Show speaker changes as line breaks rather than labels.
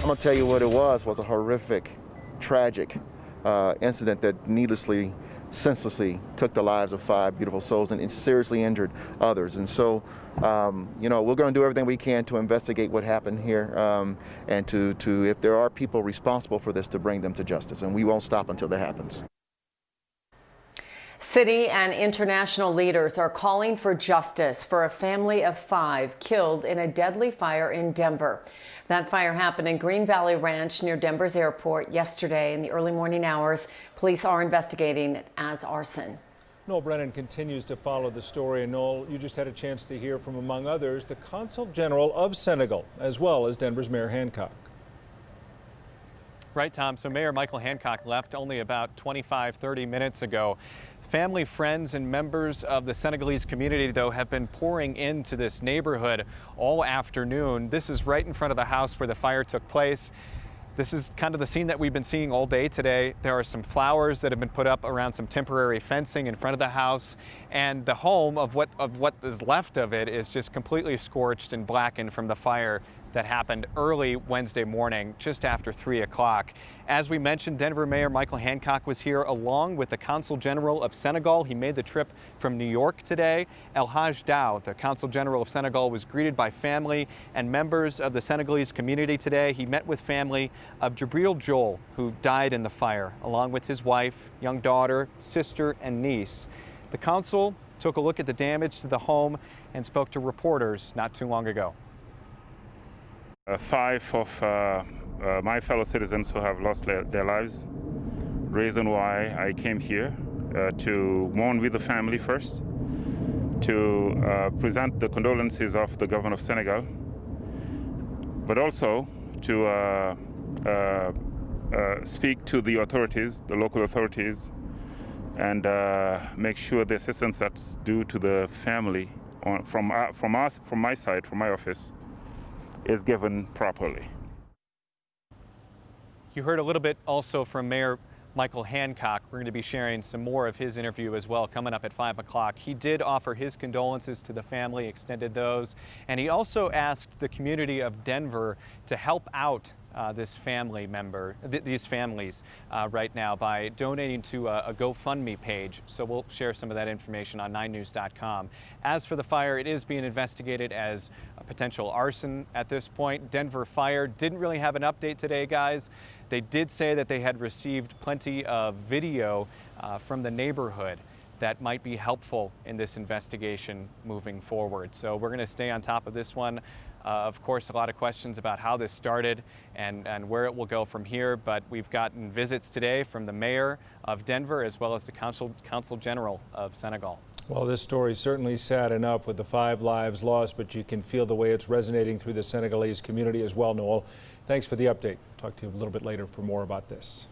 I'm gonna tell you what it was a horrific, tragic incident that needlessly, senselessly took the lives of 5 beautiful souls and seriously injured others. And so, you know, we're going to do everything we can to investigate what happened here, and to if there are people responsible for this, to bring them to justice. And we won't stop until that happens.
City and international leaders are calling for justice for a family of 5 killed in a deadly fire in Denver. That fire happened in Green Valley Ranch near Denver's airport yesterday in the early morning hours. Police are investigating it as arson.
Noel Brennan continues to follow the story. And Noel, you just had a chance to hear from, among others, the Consul General of Senegal, as well as Denver's Mayor Hancock.
Right, Tom. So Mayor Michael Hancock left only about 25-30 minutes ago. Family, friends, and members of the Senegalese community, though, have been pouring into this neighborhood all afternoon. This is right in front of the house where the fire took place. This is kind of the scene that we've been seeing all day today. There are some flowers that have been put up around some temporary fencing in front of the house, and the home of what is left of it is just completely scorched and blackened from the fire that happened early Wednesday morning, just after 3 o'clock. As we mentioned, Denver Mayor Michael Hancock was here along with the Consul General of Senegal. He made the trip from New York today. El Haj Dow, the Consul General of Senegal, was greeted by family and members of the Senegalese community today. He met with family of Jabril Joel, who died in the fire, along with his wife, young daughter, sister, and niece. The consul took a look at the damage to the home and spoke to reporters not too long ago.
5 of my fellow citizens who have lost their lives. Reason why I came here to mourn with the family first, to present the condolences of the government of Senegal, but also to speak to the authorities, the local authorities, and make sure the assistance that's due to the family from my side, from my office, is given properly.
You heard a little bit also from Mayor Michael Hancock. We're going to be sharing some more of his interview as well coming up at 5 o'clock. He did offer his condolences to the family, extended those, and he also asked the community of Denver to help out these families right now by donating to a GoFundMe page. So we'll share some of that information on 9news.com. As for the fire, it is being investigated as a potential arson at this point. Denver Fire didn't really have an update today, guys. They did say that they had received plenty of video from the neighborhood that might be helpful in this investigation moving forward. So we're going to stay on top of this one. Of course, a lot of questions about how this started and where it will go from here, but we've gotten visits today from the mayor of Denver as well as the Consul General of Senegal.
Well, this story is certainly sad enough with the 5 lives lost, but you can feel the way it's resonating through the Senegalese community as well, Noel. Thanks for the update. Talk to you a little bit later for more about this.